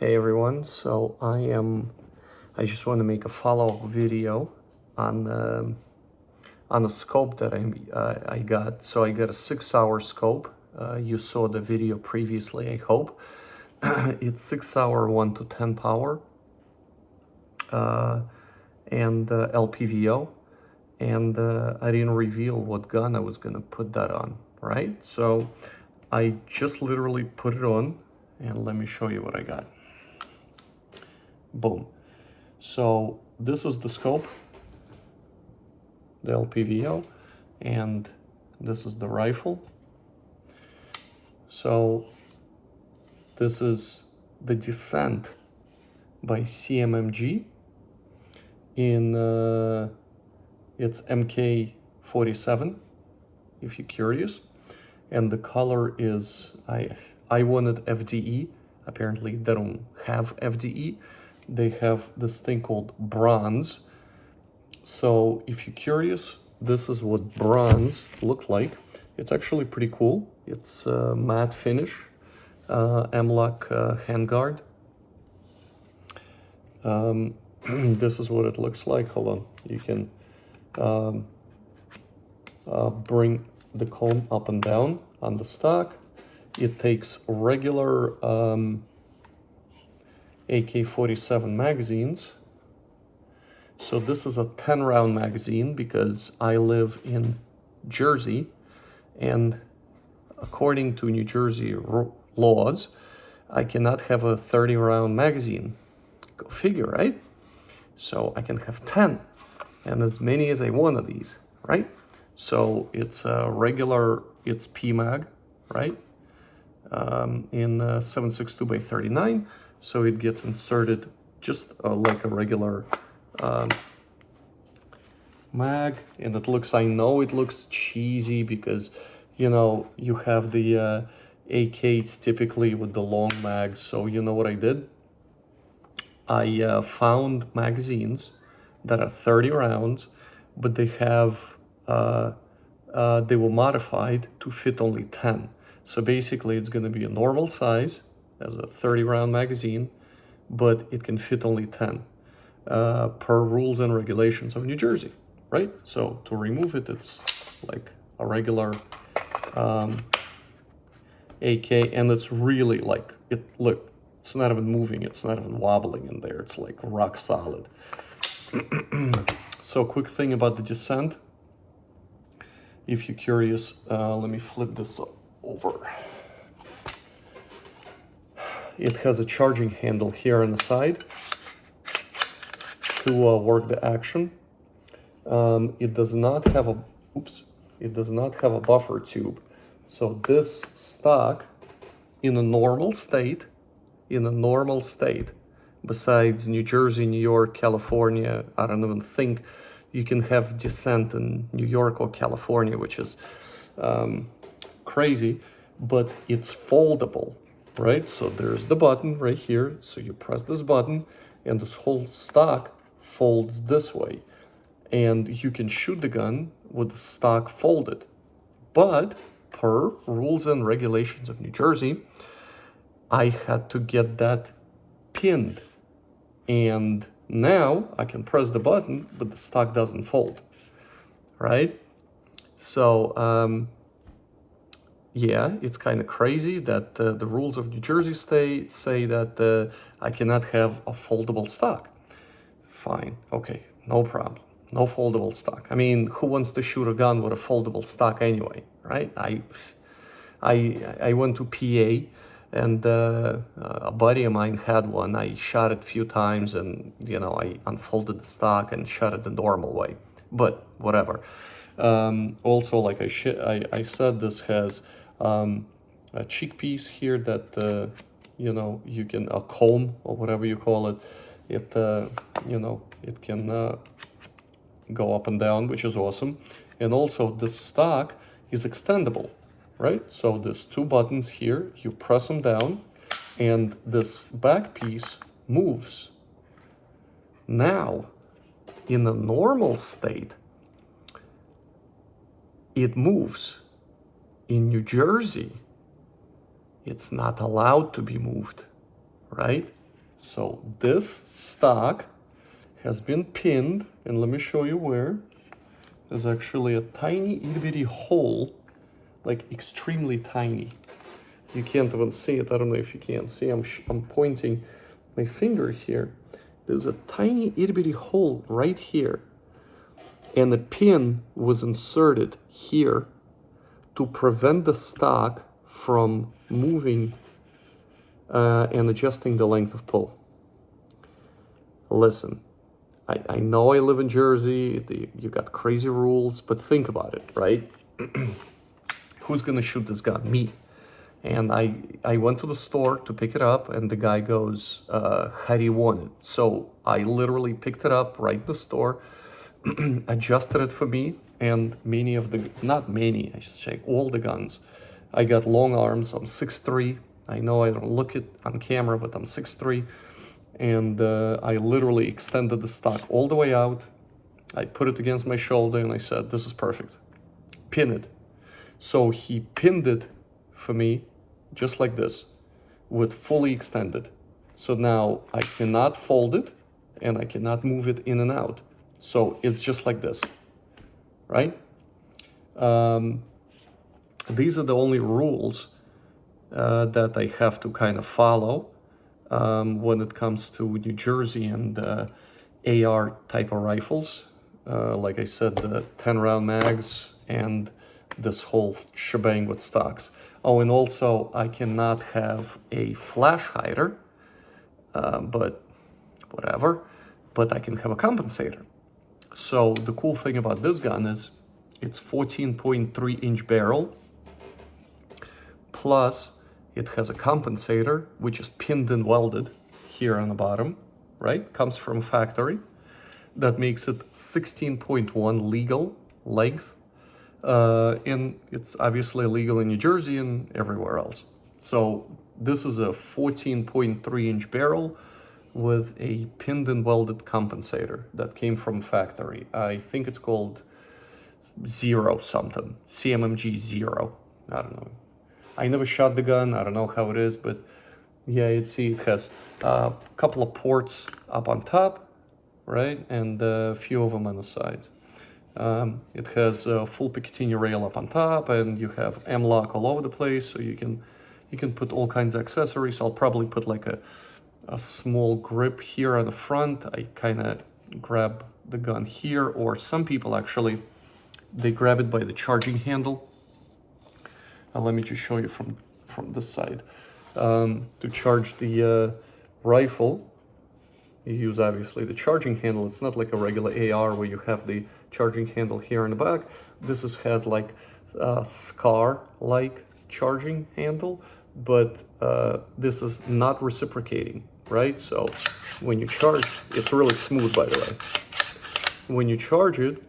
Hey everyone, so I just want to make a follow-up video on a scope that I got. So I got a 6-hour scope. You saw the video previously, I hope. It's 6-hour 1 to 10 power and LPVO, and I didn't reveal what gun I was gonna put that on, right? So I just literally put it on, and let me show you what I got. Boom. So this is the scope, the LPVO, and this is the rifle. So this is the DISSENT by CMMG in it's Mk47, if you're curious, and the color is I wanted FDE. Apparently they don't have FDE. They have this thing called bronze. So if you're curious, this is what bronze looked like. It's actually pretty cool. It's matte finish, M-LOK handguard. This is what it looks like. Hold on, you can bring the cone up and down on the stock. It takes regular AK-47 magazines. So this is a 10-round magazine because I live in Jersey, and according to New Jersey laws, I cannot have a 30-round magazine. Go figure, right? So I can have 10 and as many as I want of these, right? So it's a regular, it's PMag, right? In 7.62x39. So it gets inserted just like a regular mag, and it looks, I know it looks cheesy because, you know, you have the AKs typically with the long mags. So you know what I did? I found magazines that are 30 rounds, but they have they were modified to fit only 10. So basically it's going to be a normal size as a 30-round magazine, but it can fit only 10 per rules and regulations of New Jersey, right? So to remove it, it's like a regular AK, and it's really like, it. Look, it's not even moving, it's not even wobbling in there, it's like rock solid. So quick thing about the DISSENT, if you're curious, let me flip this over. It has a charging handle here on the side to work the action. It does not have a, it does not have a buffer tube. So this stock in a normal state, besides New Jersey, New York, California, I don't even think you can have DISSENT in New York or California, which is crazy, but it's foldable, right? So there's the button right here. So you press this button and this whole stock folds this way. And you can shoot the gun with the stock folded. But per rules and regulations of New Jersey, I had to get that pinned. And now I can press the button, but the stock doesn't fold, right? So, yeah, it's kind of crazy that the rules of New Jersey say that I cannot have a foldable stock. Fine, okay, no problem. No foldable stock. I mean, who wants to shoot a gun with a foldable stock anyway, right? I went to PA, and a buddy of mine had one. I shot it a few times, and you know, I unfolded the stock and shot it the normal way. But whatever. Also, like I said, this has a cheek piece here that you know, you can, a comb or whatever you call it. It you know, it can go up and down, which is awesome. And also the stock is extendable, right? So there's two buttons here, you press them down and this back piece moves. Now, in a normal state, it moves. In New Jersey, it's not allowed to be moved, right? So this stock has been pinned, and let me show you where. There's actually a tiny itty bitty hole, like extremely tiny. You can't even see it. I don't know if you can see. I'm pointing my finger here. There's a tiny itty bitty hole right here, and the pin was inserted here to prevent the stock from moving and adjusting the length of pull. Listen, I know I live in Jersey, you got crazy rules, but think about it, right? Who's gonna shoot this gun? Me. And I went to the store to pick it up, and the guy goes, how do you want it? So I literally picked it up right in the store, adjusted it for me, and many of the, not many, I should say, all the guns. I got long arms, I'm 6'3". I know I don't look it on camera, but I'm 6'3". And I literally extended the stock all the way out. I put it against my shoulder and I said, this is perfect. Pin it. So he pinned it for me, just like this, with fully extended. So now I cannot fold it and I cannot move it in and out. So it's just like this, right? These are the only rules that I have to kind of follow when it comes to New Jersey and AR type of rifles. Like I said, the 10-round mags and this whole shebang with stocks. Oh, and also I cannot have a flash hider, but whatever, but I can have a compensator. So the cool thing about this gun is it's 14.3 inch barrel, plus it has a compensator, which is pinned and welded here on the bottom, right? Comes from factory. That makes it 16.1 legal length. And it's obviously legal in New Jersey and everywhere else. So this is a 14.3 inch barrel with a pinned and welded compensator that came from factory. I think it's called Zero something, CMMG Zero. I don't know. I never shot the gun. I don't know how it is, but yeah, you'd see it has a couple of ports up on top, right? And a few of them on the sides. It has a full picatinny rail up on top, and you have M-LOK all over the place, so you can put all kinds of accessories. I'll probably put like a small grip here on the front. I kind of grab the gun here, or some people actually, they grab it by the charging handle. Let me just show you from this side. To charge the rifle, you use obviously the charging handle. It's not like a regular AR where you have the charging handle here in the back. This has like a SCAR-like charging handle, but this is not reciprocating, right? So when you charge, it's really smooth, by the way. When you charge it,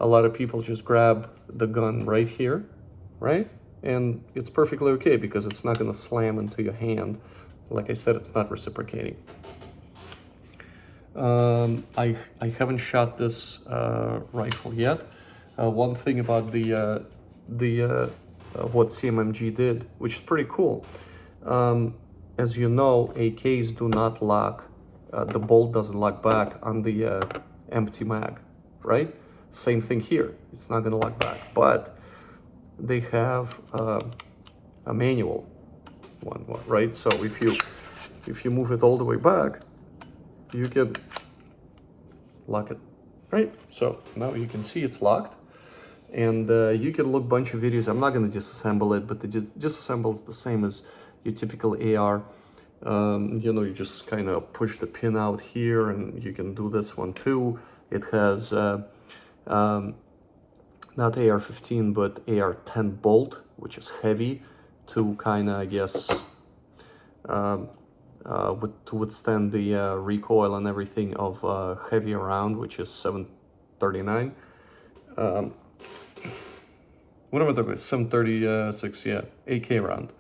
a lot of people just grab the gun right here, right? And it's perfectly okay because it's not going to slam into your hand. Like I said, it's not reciprocating. I haven't shot this rifle yet. One thing about the what CMMG did, which is pretty cool. As you know, AKs do not lock. The bolt doesn't lock back on the empty mag, right? Same thing here. It's not going to lock back, but they have a manual one, right? So if you move it all the way back, you can lock it, right? So now you can see it's locked, and you can look a bunch of videos. I'm not going to disassemble it, but the disassemble is the same as your typical AR. You know, you just kind of push the pin out here, and you can do this one too. It has not AR-15, but AR-10 bolt, which is heavy to kind of, I guess, to withstand the recoil and everything of heavier round, which is 7.39. What am I talking about? 7.36, yeah, AK round.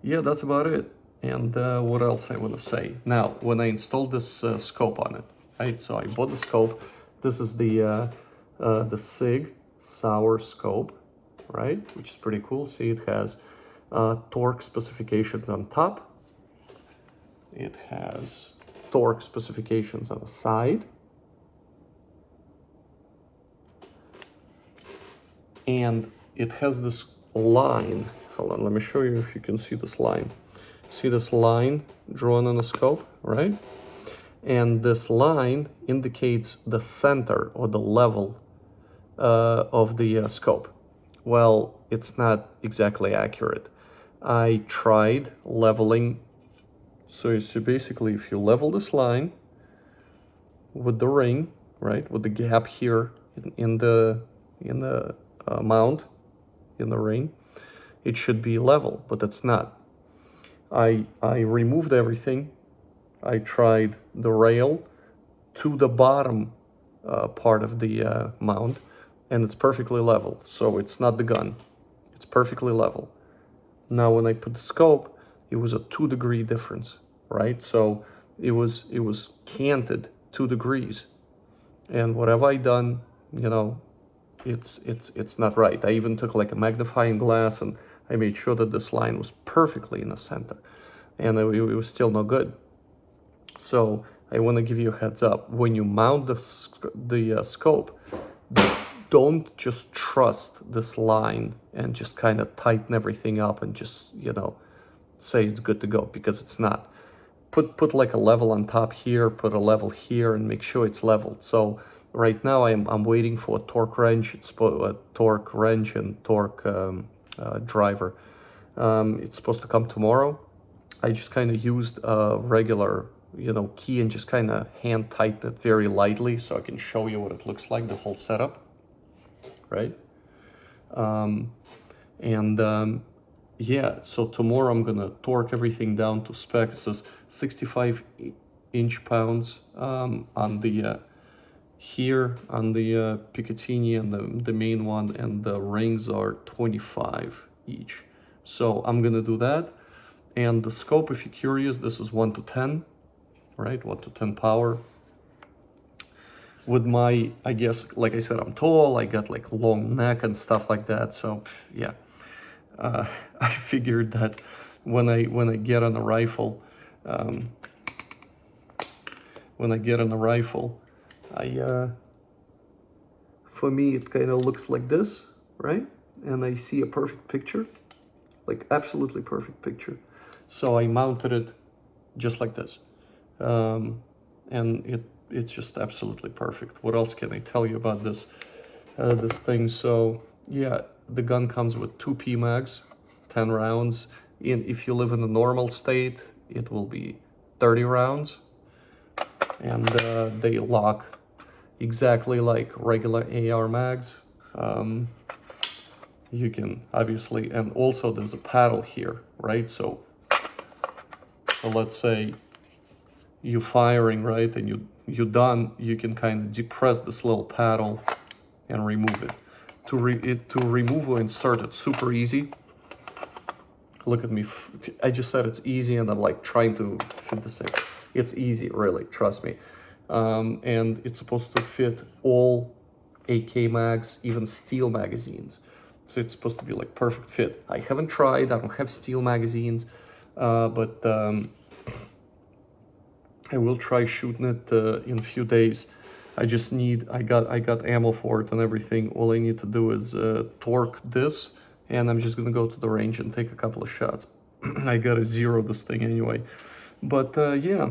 Yeah, that's about it. And what else I want to say? Now, when I installed this scope on it, right? So I bought the scope. This is the SIG Sauer scope, right? Which is pretty cool. See, it has torque specifications on top. It has torque specifications on the side. And it has this line. Hold on, let me show you if you can see this line. See this line drawn on the scope, right? And this line indicates the center or the level of the scope. Well, it's not exactly accurate. I tried leveling. So basically, if you level this line with the ring, right, with the gap here in the mount, in the ring, it should be level, but it's not. I removed everything. I tried the rail to the bottom part of the mount, and it's perfectly level. So it's not the gun. It's perfectly level. Now, when I put the scope, it was a 2-degree difference, right? So it was canted 2 degrees. And what have I done? You know, it's not right. I even took like a magnifying glass and I made sure that this line was perfectly in the center, and it was still no good. So I want to give you a heads up. When you mount the scope, don't just trust this line and just kind of tighten everything up and just, you know, say it's good to go, because it's not. Put like a level on top here, put a level here, and make sure it's leveled. So right now I'm waiting for a torque wrench. It's a torque wrench and torque driver. It's supposed to come tomorrow. I just kind of used a regular, you know, key and just kind of hand tightened it very lightly so I can show you what it looks like, the whole setup, right? Yeah, so tomorrow I'm gonna torque everything down to spec. It says 65 inch-pounds on the here on the picatinny and the main one, and the rings are 25 each. So I'm gonna do that. And the scope, if you're curious, this is 1 to 10, right? 1 to 10 power. With my, I guess, like I said, I'm tall, I got like long neck and stuff like that. So yeah, I figured that when I get on a rifle, for me, it kind of looks like this, right? And I see a perfect picture, like absolutely perfect picture. So I mounted it just like this. And it's just absolutely perfect. What else can I tell you about this thing? So yeah, the gun comes with 2 PMags, 10 rounds. If you live in a normal state, it will be 30 rounds. And they lock exactly like regular AR mags. You can obviously, and also there's a paddle here, right? So let's say you're firing, right, and you're done, you can kind of depress this little paddle and remove it. To remove or insert, it's super easy. Look at me. I just said it's easy, and I'm like trying to fit this in. It's easy, really, trust me. And it's supposed to fit all AK mags, even steel magazines. So it's supposed to be like perfect fit. I haven't tried, I don't have steel magazines, but I will try shooting it in a few days. I just need, I got ammo for it and everything. All I need to do is torque this, and I'm just gonna go to the range and take a couple of shots. I gotta zero this thing anyway. But yeah,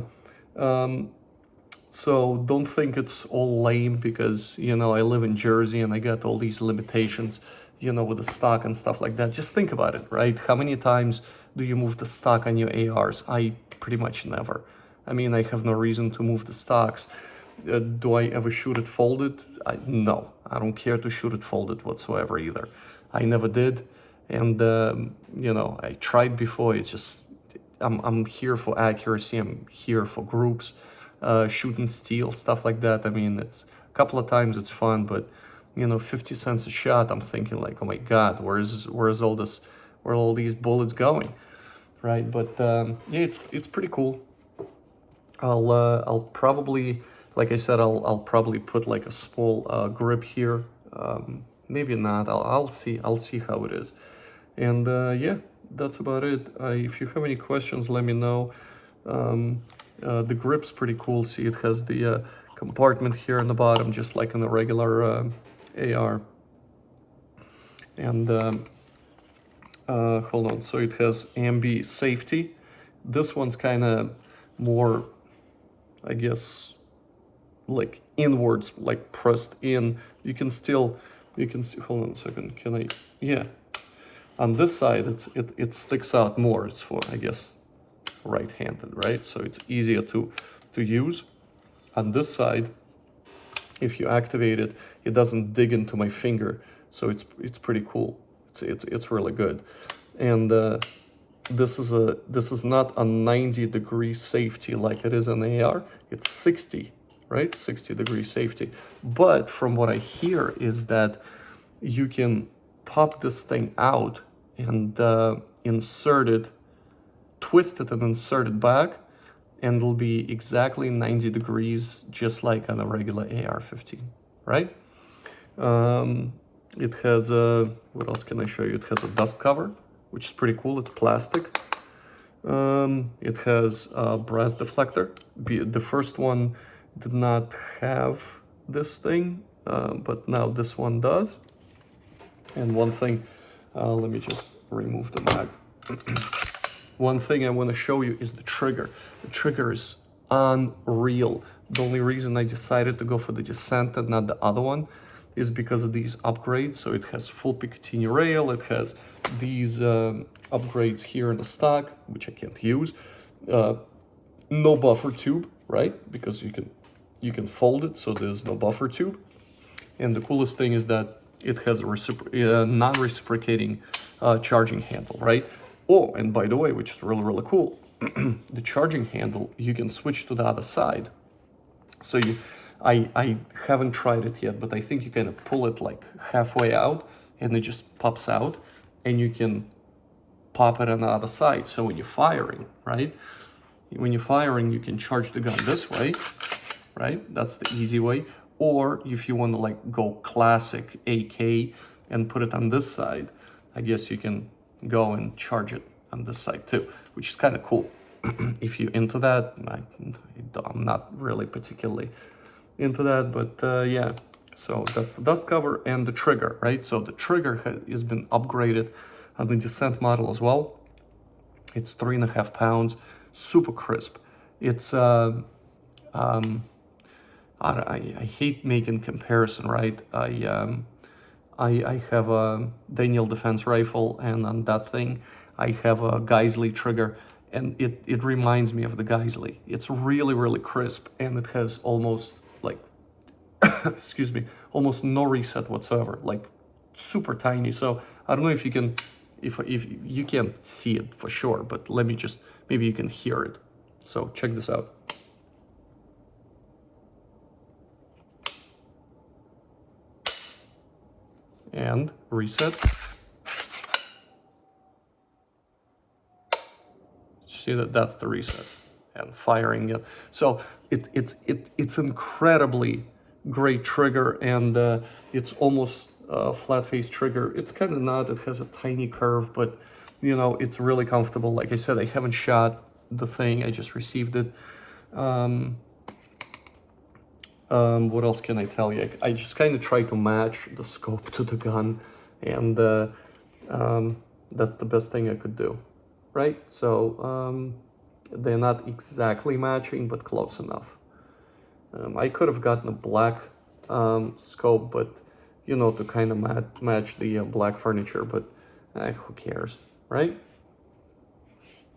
so don't think it's all lame because, you know, I live in Jersey and I got all these limitations, you know, with the stock and stuff like that. Just think about it, right? How many times do you move the stock on your ARs? I pretty much never. I mean, I have no reason to move the stocks. Do I ever shoot it folded? No, I don't care to shoot it folded whatsoever either. I never did. And, you know, I tried before. It's just, I'm here for accuracy. I'm here for groups, shooting steel, stuff like that. I mean, it's a couple of times it's fun, but, you know, 50 cents a shot, I'm thinking like, oh my God, where's all this, where are all these bullets going, right? But yeah, it's pretty cool. I'll probably, like I said, I'll probably put like a small grip here. Maybe not. I'll see how it is. And yeah, that's about it. If you have any questions, let me know. The grip's pretty cool. See, it has the compartment here in the bottom, just like in the regular AR. And hold on, so it has ambi safety. This one's kind of more, I guess, like inwards, like pressed in. You can see, hold on a second, can I, yeah. On this side, it sticks out more. It's for, I guess, right-handed, right? So it's easier to use. On this side, if you activate it, it doesn't dig into my finger, so it's pretty cool. It's really good. And this is not a 90-degree safety like it is in AR. It's 60, right? 60-degree safety. But from what I hear is that you can pop this thing out and insert it, twist it and insert it back, and it'll be exactly 90 degrees, just like on a regular AR-15, right? It has a, what else can I show you? It has a dust cover, which is pretty cool. It's plastic. It has a brass deflector. The first one did not have this thing, but now this one does. And one thing, let me just remove the mag. One thing I want to show you is the trigger. The trigger is unreal. The only reason I decided to go for the Dissent and not the other one is because of these upgrades. So it has full picatinny rail. It has these upgrades here in the stock, which I can't use. No buffer tube, right? Because you can fold it, so there's no buffer tube. And the coolest thing is that it has a non-reciprocating charging handle, right? Oh, and by the way, which is really, really cool, the charging handle, you can switch to the other side. So I haven't tried it yet, but I think you kind of pull it like halfway out and it just pops out, and you can pop it on the other side. So when you're firing, right? When you're firing, you can charge the gun this way, right? That's the easy way. Or if you want to like go classic AK and put it on this side, I guess you can go and charge it on this side too, which is kind of cool. If you're into that, I'm not really particularly into that, but yeah. So that's the dust cover and the trigger, right? So the trigger has been upgraded on the Dissent model as well. It's 3.5 pounds, super crisp. It's I hate making comparison, right? I have a Daniel defense rifle, and on that thing, I have a Geisley trigger, and it reminds me of the Geisley. It's really, really crisp, and it has almost like, excuse me, almost no reset whatsoever, like super tiny. So I don't know if you can, if you can't see it for sure, but let me just, maybe you can hear it. So check this out. And reset. See that that's the reset, and firing it. So it's incredibly great trigger, and it's almost a flat face trigger. It's kind of not. It has a tiny curve, but you know, it's really comfortable. Like I said, I haven't shot the thing. I just received it. What else can I tell you? I just kind of try to match the scope to the gun, and that's the best thing I could do, right? So they're not exactly matching, but close enough. I could have gotten a black scope, but you know, to kind of match the black furniture, but who cares, right?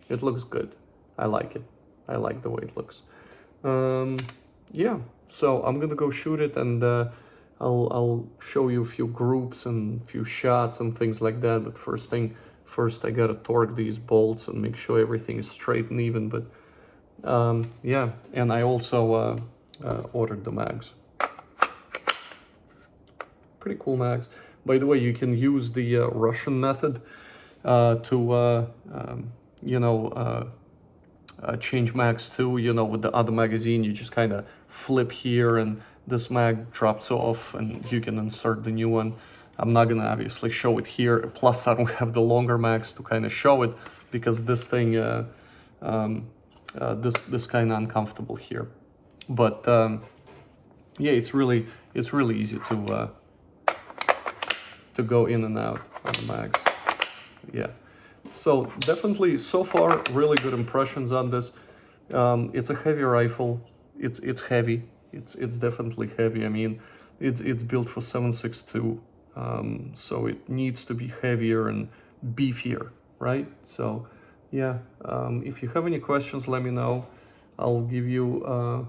It looks good. I like it. I like the way it looks. Yeah. So I'm gonna go shoot it, and I'll show you a few groups and a few shots and things like that. But first I gotta torque these bolts and make sure everything is straight and even. But yeah, and I also ordered the mags. Pretty cool mags. By the way, you can use the Russian method to you know, change mags too. You know, with the other magazine, you just kind of flip here and this mag drops off and you can insert the new one. I'm not gonna obviously show it here. Plus, I don't have the longer mags to kind of show it because this thing, this kind of uncomfortable here. But yeah, it's really easy to go in and out on the mags. Yeah, so definitely so far really good impressions on this. It's a heavy rifle. It's heavy. It's definitely heavy. I mean, it's built for 7.62, so it needs to be heavier and beefier, right? So yeah, if you have any questions, let me know. I'll give you.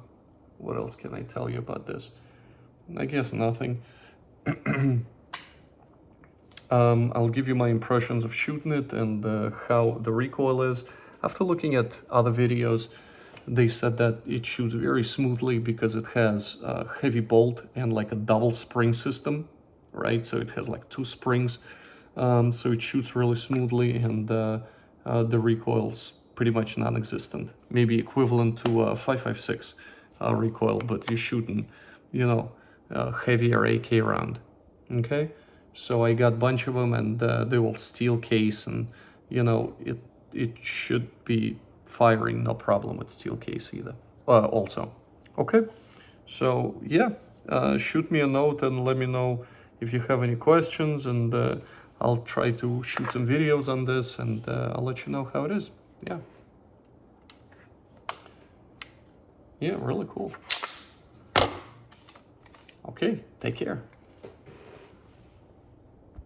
What else can I tell you about this? I guess nothing. I'll give you my impressions of shooting it and how the recoil is. After looking at other videos, they said that it shoots very smoothly because it has a heavy bolt and like a double spring system, right? So it has like 2 springs, so it shoots really smoothly, and the recoil's pretty much non-existent. Maybe equivalent to a 5.56 recoil, but you're shooting, you know, heavier AK round. Okay, so I got a bunch of them, and they will steel case, and you know, it should be firing no problem with steel case either. Also, okay, so yeah, shoot me a note and let me know if you have any questions, and I'll try to shoot some videos on this, and I'll let you know how it is. Yeah, really cool. Okay, take care.